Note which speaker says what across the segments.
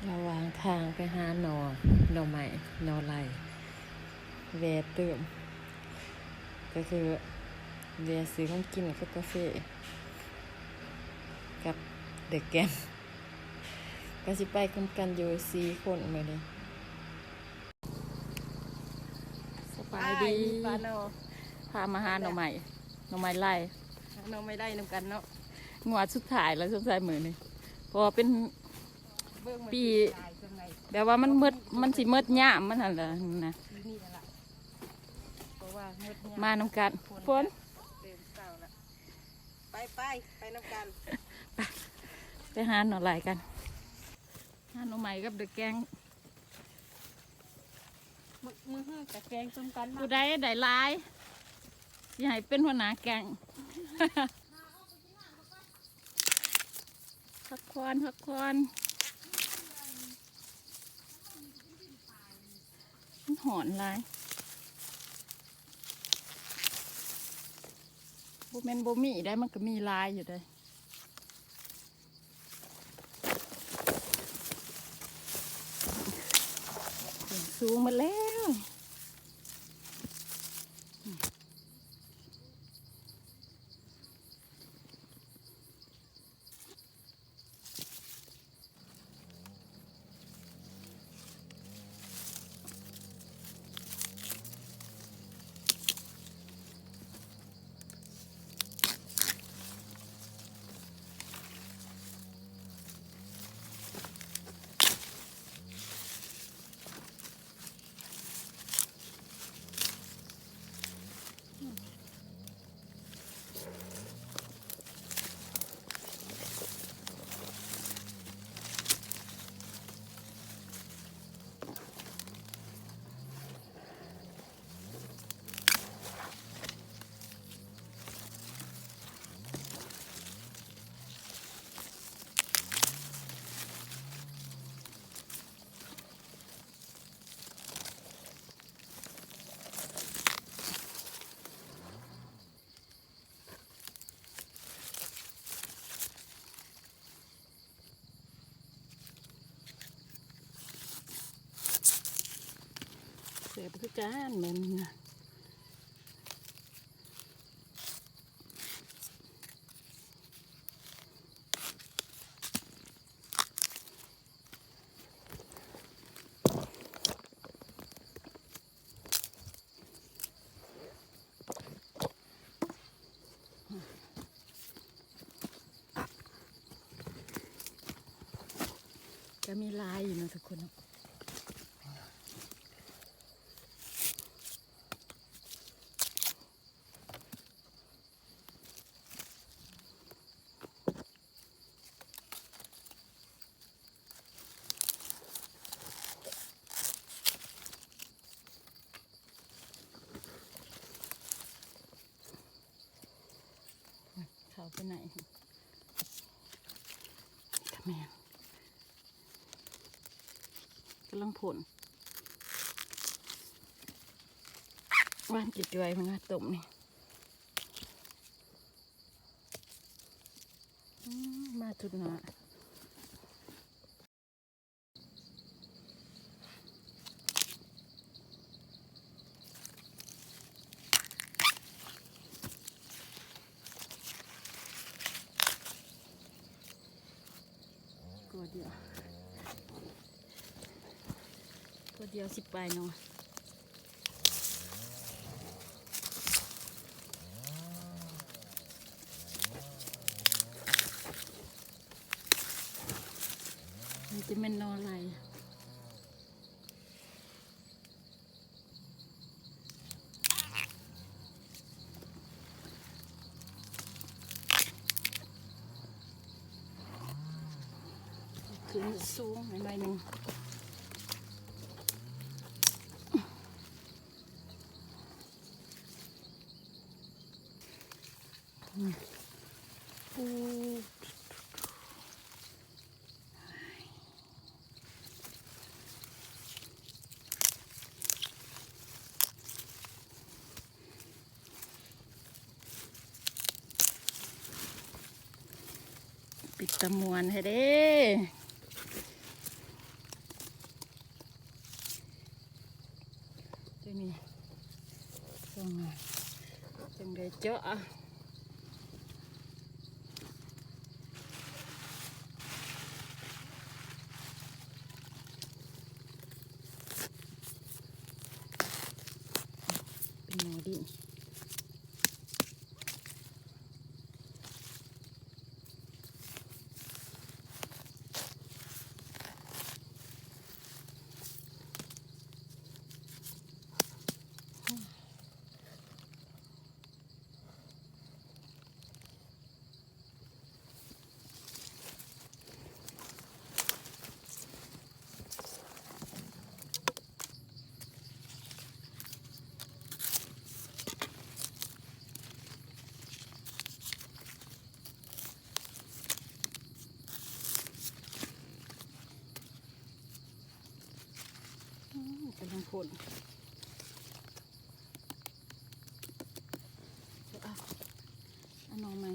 Speaker 1: ระหว่างทางไปหาหน่อใหม่หน่อไหลแวะเติมก็คือแวะซื้อของกินกับกาแฟกับเด็กแกนก็สิไปกันอยู่4 คนมื้อนี้สบายดี
Speaker 2: ปลาเนาะ
Speaker 1: พามาหาหน่อใหม่ไล่
Speaker 2: เราไม่ได้นำกันเนาะ
Speaker 1: งวดสุดท้ายแล้วสงสัยมื้อนี้เพราะว่าเป็นปีแบบว่ามันสิมืดยามมันหั่นล่ะนะ
Speaker 2: นี่แหละเพราะว่ามืดเนี่ย
Speaker 1: มานำกันฝน
Speaker 2: เต็มเศร้าละไปนำกัน
Speaker 1: ไปหาหน่อไหลกันหาหน่อใหม่กับเด็กแกง
Speaker 2: มือกับแกงต้มกันมา
Speaker 1: ผู้ใดได้หลายสิให้เป็นหัวหน้าแกง พักผ่อนมันหอนหลายบ่แม่นบ่มีได้มันก็มีหลายอยู่ได้สูงมาแล้วเสียบคือกันแม่นนะก็มีลายอยู่นะทุกคนเขาไปไหนทำไมกำลังผลว่านจิตไว้มันนะต้มนี่มาทุนหนาตัวเดียวสิไปเนาะมันจะเป็นนออะไรขึ้นสูงหน่อยหนึ่งปิดตะมวนให้เด้ ตัวนี้ส่งจังได้เจาะเป็นหมอดินเป็นทั้งคนอันน้องไหม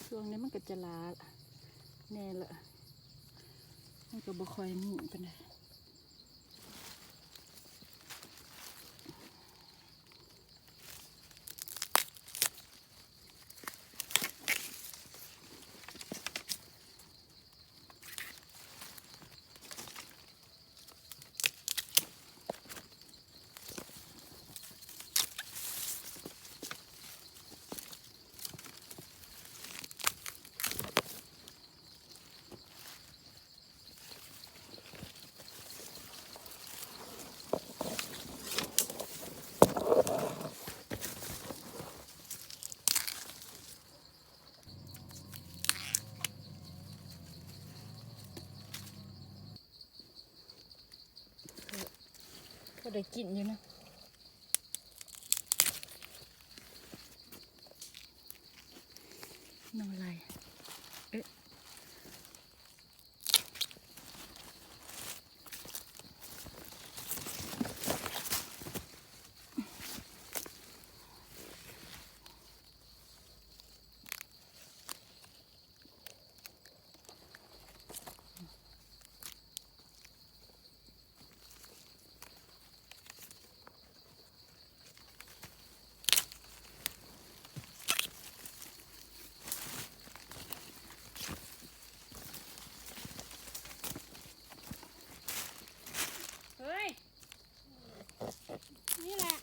Speaker 1: ช่วงนี้มันก็จะลาแน่ละมันก็บ่ค่อยมีปานใดก็ได้กินอยู่นะนอนอะไรเฮ้ยนี่แหละ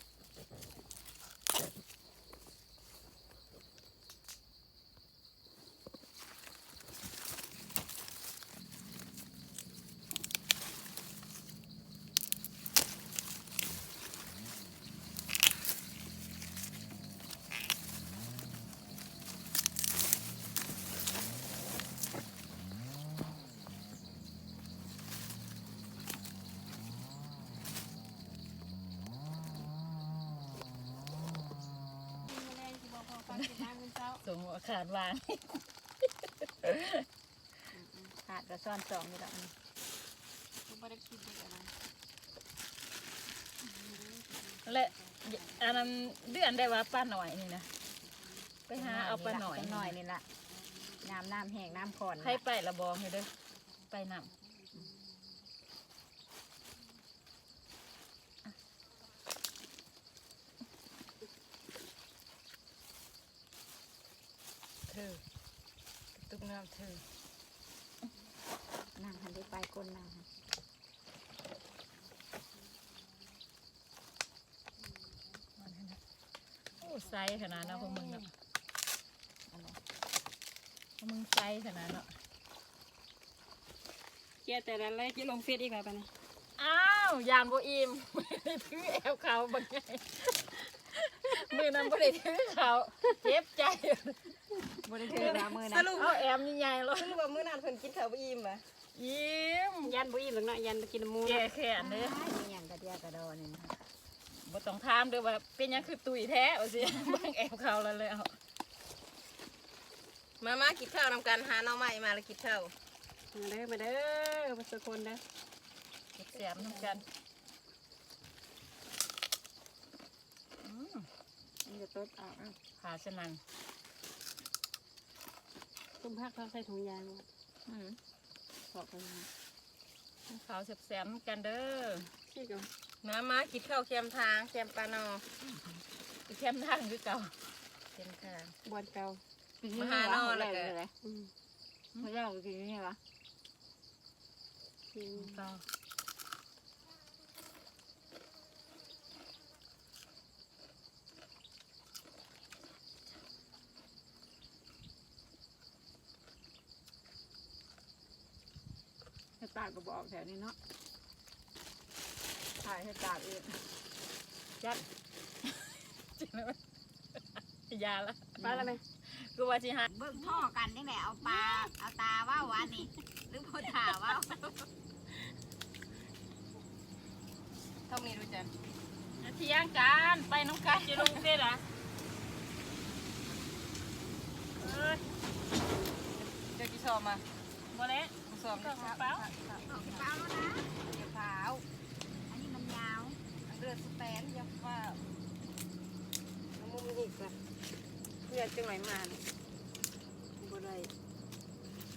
Speaker 1: ส่งหัวขาดวางขาดกระซ่อนสองนี่ดอกนี่และอันนั้นเดือนได้ว่าป้าหน่อยนี่นะไปหาเอาป้าหน่อยนี่ละน้ำแห้งน้ำขอนให้ไประบองให้เด้อไปน้ำเธอตุกน้ำเธอนั่งหันได้ไปก้นนั่งโอ้ไซส์ขนาดนั้นพวกมึงเนาะพวกมึงไซส์ขนาดเนาะเกี่ยแต่ละเลยจะลงเฟซอีกแล้วปะเนี่ยอ้าวยานโบอิมถือแอวเขาบางไงมือนั้นบ่ได้ถือเขาเจ็บใจบ่ได้ถือนะมือนั้นเอาแอมใหญ่ๆเลยสรุปว่ามือนั้นเพิ่นกินข้าวบ่อิ่มอ่ะอิ่มยันบ่อิ่มหรอกเนาะยันกินหมูแก่แค่อันเด้อมีหยังกระเดียกระดอนี่บ่ต้องถามเด้อว่าเป็นหยังคือตุ้ยแท้เอาสิเบิ่งแอวเขาแล้วเลยเอามากินข้าวนำกันหาหน่อไม้มาแล้วกินข้าวมาเด้อมาสักคนเด้อเก็บแสบนำกันนี่จะต้นขาชะนัง
Speaker 3: ต้มผักเขาใส่ถุงยาง
Speaker 1: บอกไปขาวแสบๆกันเด้อ
Speaker 3: ที่ก่อน
Speaker 2: มากินข้าวเค็มทางเค็มปลาเนา
Speaker 1: เข้มทางคือเก่า
Speaker 2: เค็มทาง
Speaker 3: บวนเก่า
Speaker 2: มาหาเนาแล้วก็
Speaker 1: ไม่เล่ากินนี่วะ
Speaker 3: กิน
Speaker 1: เก่าให้ตาก็บอกแถวนี้เนาะถ่ายให้ตาเองจัดจัดเลยยาละ
Speaker 3: ปลาอะไรไหม
Speaker 1: กูว่าสิหา
Speaker 4: เบิ่งพ่อกันนี่แหละเอาปลาเอาตาว่าวานนี่หรือพ่อถาว่าว
Speaker 2: เท่านี้รู้จัก
Speaker 1: เที่ยงกันไปน้ำกันจะลงเฟซอ่ะ
Speaker 2: เดี๋ยวกี่ชอบมา
Speaker 1: บ่แล้ว
Speaker 2: ชอบ
Speaker 1: ก็
Speaker 2: นี่
Speaker 1: เปล่า
Speaker 4: เอาเปล่าแล้วนะ
Speaker 2: เดี๋ยวขาว
Speaker 4: อันนี้มันยาว
Speaker 2: เลือดสแตนยับว่าน้ำมูกมันอีกละเลือดจังไหนมาเนี่ยบ่ได้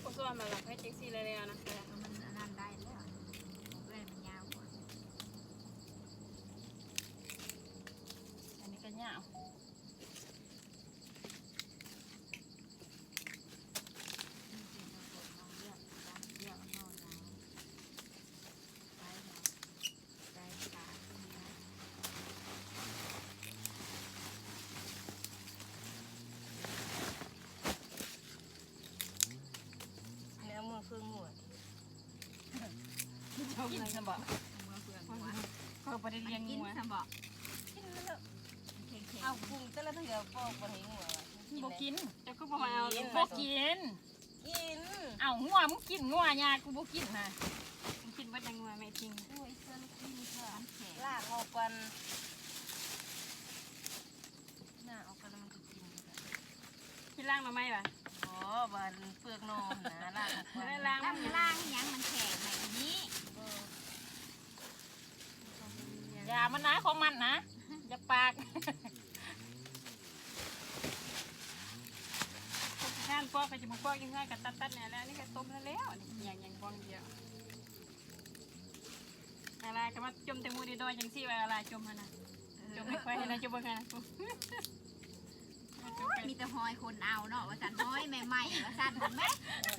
Speaker 3: ก็ส่วนมาหลักให้เจ๊กซี่เลยๆนะ
Speaker 4: มันอันนั้นได้แล้วเอ้ยมันยาวกว่า
Speaker 1: อันนี้ก็ยาว
Speaker 4: เลือกนอนนะไปไปตา
Speaker 2: เนื้อมือเฟืองหัว
Speaker 1: กินสมบัติ
Speaker 4: เมื่อเพื่อนว่า
Speaker 3: เขาไปได้เลี้ยง
Speaker 4: กิน
Speaker 3: งัว
Speaker 4: สมบอก
Speaker 2: กินแล้ว
Speaker 4: เข่ง
Speaker 2: เอากุ้งแต่ละเถื่อปอกบะหมี่หัว
Speaker 1: บ่กิน
Speaker 3: จะก็บอกเอา
Speaker 1: บ่กิน
Speaker 2: กิน
Speaker 1: เอางัวมึงกินงัวยากูบ่กินนะ
Speaker 3: กินวัดยังงัวไม่จริง
Speaker 4: ๆด้วยเสื้อลูกกินเสื้ออันแข็ง
Speaker 2: ลากออกกันหน้าออกกันแล้วมันก็กิน
Speaker 3: ที่ล่างมาไหมวะ
Speaker 2: อ๋อบันเปลือกนมนะลากออก
Speaker 3: ไม่
Speaker 2: กัน
Speaker 3: ได้ล่าง
Speaker 4: ล่างล่างยังมันแข็งแบบนี้
Speaker 1: อย่ามันนะของมันนะอย่าปาก
Speaker 3: งานปอกก็จะมาปอกยังไงกับตัดเนี่ยแล้วนี่ก็ต้มแล้วนี่อย่างบองเดียวอะไรก็มาจมแต่มือดีดอยยังซี่ว่าอะไรจมฮะนะจมไม่ค่อยนะจมบ้างนะ
Speaker 4: มีแต่หอยคนเอาเนาะว่าสันหอยใหม่ๆว่าสันเห็นไหม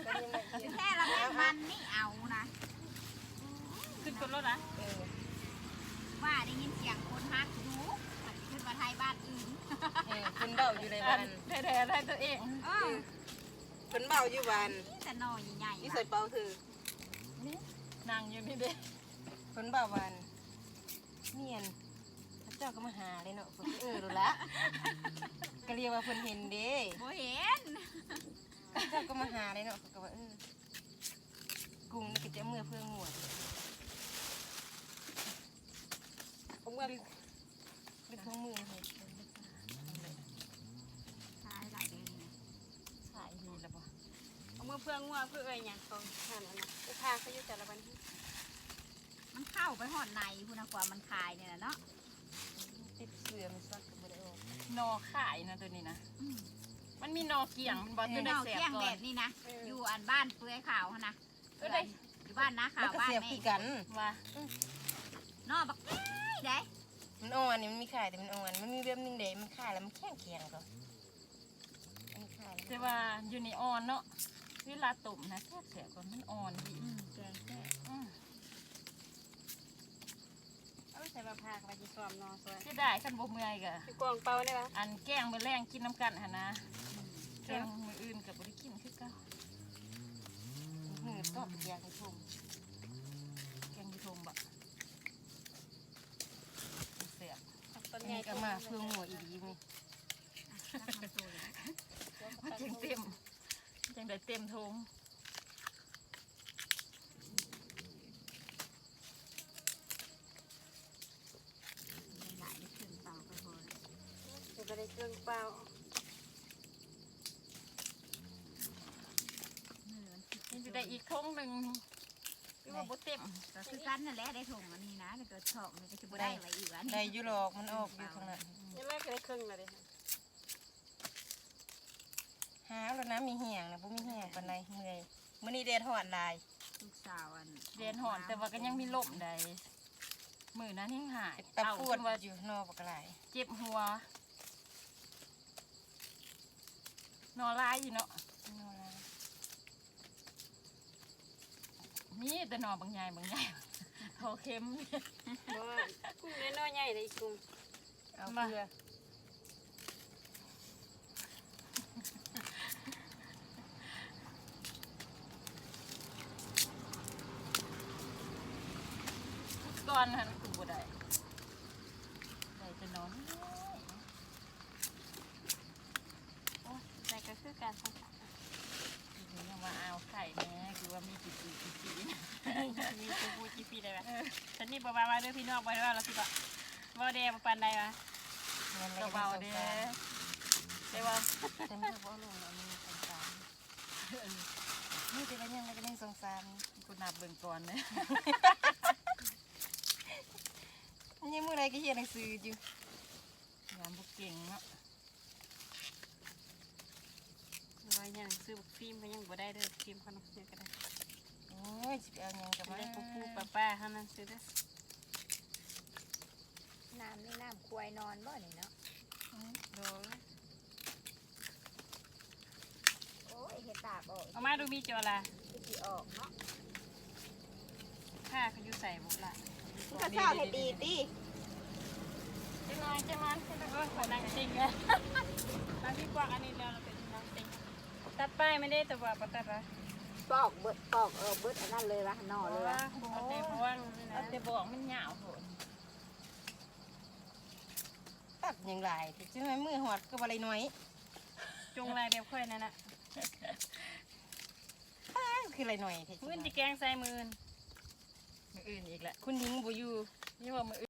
Speaker 2: ก็ยังไม่กิน
Speaker 4: แค่ละแม่มันนี่เอานะ
Speaker 3: ขึ้นรถแล้วนะ
Speaker 4: ว่าได้ยินเสียงคนฮักดูขึ้นมาไทยบ้านอื่น
Speaker 2: คนเบาอยู่ใน
Speaker 1: อั
Speaker 2: บ้าน น
Speaker 1: แท้ๆได้ตัวเอง
Speaker 4: เออ
Speaker 2: คนเบาอยู่บ้าน
Speaker 4: แต่หน่อใหญ่ๆ
Speaker 2: นี่ใส่เป่าถือ
Speaker 1: นี่นั่งอยู่นี่เด้
Speaker 2: คนเบาบ้านเนียนพระเจ้าก็มาหาเลยเนาะคนรู้ละก็เรียกว่าคนเห็นเด้
Speaker 4: โบเห็น
Speaker 2: พระเจ้าก็มาหาเลยเนาะก็ว่ากุ้งนี่ก็จะเมื่อเพื่องัวผมว่าลึกของมือเลย
Speaker 4: ใช่หลายเดือน
Speaker 1: สายดีแล้วบ่
Speaker 3: เอามือเพื่องัวเพื่อเอ้ยอย่างของท่านนะไปพาเขาอยู่แต่ละวัน
Speaker 4: มันเข้าไปหอดในพูนะกว่ามันคายเนี่ยเนาะ
Speaker 2: ติดเสือมันซักก็ไม่ได้ออก
Speaker 1: นอขายนะตัวนี้นะมันมีนอเกี่ยงมันบ่จะได้
Speaker 4: เน่า
Speaker 1: เสียบ
Speaker 4: เที่ยง
Speaker 1: ก่
Speaker 4: แบ
Speaker 1: อน
Speaker 4: บนี้นะอยู่อันบ้านเปลือยขาวนะ
Speaker 1: ก็ได้
Speaker 4: อยู่บ้านนะ
Speaker 2: มั
Speaker 4: ขาวน
Speaker 2: ก็
Speaker 4: บ้าน
Speaker 2: เสียบ
Speaker 4: แม่
Speaker 2: คือกัน
Speaker 1: ว่า
Speaker 4: นอบักได้
Speaker 2: มันอ่อนนี่มันมีขายแต่มันอ่อนมันมีแบบนึงเด้มันขายแล้วมันแข็งแข็งก็มันขาย
Speaker 1: แต่ว่าอยู่ในออนเนาะเวลาต้มนะแซ่บๆก่อนมันอ่อนดี
Speaker 4: แกงแค่
Speaker 3: เอาใส่มาพาไปจีซ้อมนอสวย
Speaker 1: ที่ได้คันบ่เมื่อยก็
Speaker 3: พี่กวางเป่าได้ปะ
Speaker 1: อันแกงมื้อแรงกินน้ำกันหั่นนะแกงมื้ออื่นก็บ่ได้กินคือเก่า
Speaker 2: หือต้มยางให้ชม
Speaker 1: แกงยี่ทมบ่แซ่บ
Speaker 3: ต้น
Speaker 2: อัน
Speaker 3: ใหญ่
Speaker 2: นี้ก็มาเพื่องัวอีดีมั้ย
Speaker 1: มันจังเต็มจังได้เต็มทง
Speaker 4: หลายได้ขึ้นเตาไปพอแล้ว
Speaker 3: จะไปได้เครื่องเป่า
Speaker 1: นี่จะได้อีกทงหนึ่งคือว่าบ่เต็ม
Speaker 4: ก็คือกันนั่นแหละได้ถงอันนี้นะแต่ก็ชอบมันก็จะบ่ได้อะไรอีกอันนี้
Speaker 2: ได้อยู่หรอกมันออกอยู่ข้างนั้น
Speaker 3: นี่แม่ก็ได้เครื่องเลย
Speaker 2: ห หาแล้วนะมีเหี่ยงนะบ่มีเหี่ยงปานใดเมื่อยมื้อนี้แดดฮ้อนหลาย
Speaker 4: ลูกสาวอัน
Speaker 1: เรียนหอนแต่ว่าก็ยังมีลมใดมือนั้นแห้งหาย
Speaker 2: ตะ
Speaker 1: เอา
Speaker 2: ปวด
Speaker 1: ว่า
Speaker 2: อยู่นอกบักหลาย
Speaker 1: เจ็บหัวนอนลายอยู่เนาะนี่แต่นอนบางใหญ่บางใหญ่โทเค็ม
Speaker 3: บ่กุ้งน้อยๆใหญ่เลยอีกกุ้ง
Speaker 2: เอาเพื่อ
Speaker 1: ก่อนหันกูบ่ได้ได้จะนอน
Speaker 3: แต่ก็คือการสังขาร
Speaker 1: นี่ยังมาเอาไข่แน่คือว่ามีกี่ปีกี่ปี
Speaker 3: มีตัวพูดกี่ปีได้ปะฉันนี่บอกว่าเด้อพี่น้องบอกว่าเราสิบอกว่าเดมาปันใดวะ
Speaker 2: เงิน
Speaker 1: กระเบาเด้แต่ว่า
Speaker 2: แต่ไม่บ่ลงแล้วมีสงสารนี่แต่ว่ายังไม่ได้สงสาร
Speaker 1: กูนับเบิ่งก่อนเลย
Speaker 2: ยังมื้อใดก็เรียนหนังสืออยู่
Speaker 1: งานบุกเก่งเนาะ
Speaker 3: ว่าอย่างซื้อบุกฟิล์มก็ยังบ่ได้เด้อฟิล์มเขาต้องซื้อก็ได้
Speaker 2: โอ้ยสิไปเอาหยังกับ
Speaker 3: ไม่
Speaker 2: มา
Speaker 3: ได้ปูป้าเท่านั้นซื้อเด้อ
Speaker 4: น้ำนี่น้ำควายนอนบ่นี่เนาะ
Speaker 3: โดน
Speaker 4: โอ้ยเห็ดตาบออก
Speaker 3: เอามาดูมีจอละ
Speaker 4: สิออกเนาะ
Speaker 3: ผ้าเขาอยู่ใส่บุกละ
Speaker 4: มันก็เศร้าเห็ดดีติ
Speaker 3: จังน้อยโอ้ยขอนั่งจริงเลยนั่งที่กว้างอันนี้แล้วเราเป็นนั่งจริงตัดป้ายไม่ได้แต่ว่าตัดละ
Speaker 4: ปอกเบิดปอกเบิดอันนั้นเลยวะหน่อ
Speaker 3: เพ
Speaker 4: เล
Speaker 3: ราะ
Speaker 4: ย
Speaker 3: ว่าว
Speaker 4: ะ
Speaker 3: เอาแต่เพราะว่า
Speaker 1: เอาแต่บอกมันหยาวโหด
Speaker 2: ตัดหยังหลายที่จังได๋มือหอดก็บ่ได้น้อย
Speaker 3: จงลายเดียวค่อยนั่นน่ะ
Speaker 2: อ้าวคืออะไรหน่อยที่
Speaker 3: มื้อจะแกงใส่มือ
Speaker 1: มืออื่นอีกแหละ
Speaker 2: คุณหญิงบ่อยู่
Speaker 1: นี่ว่ามือ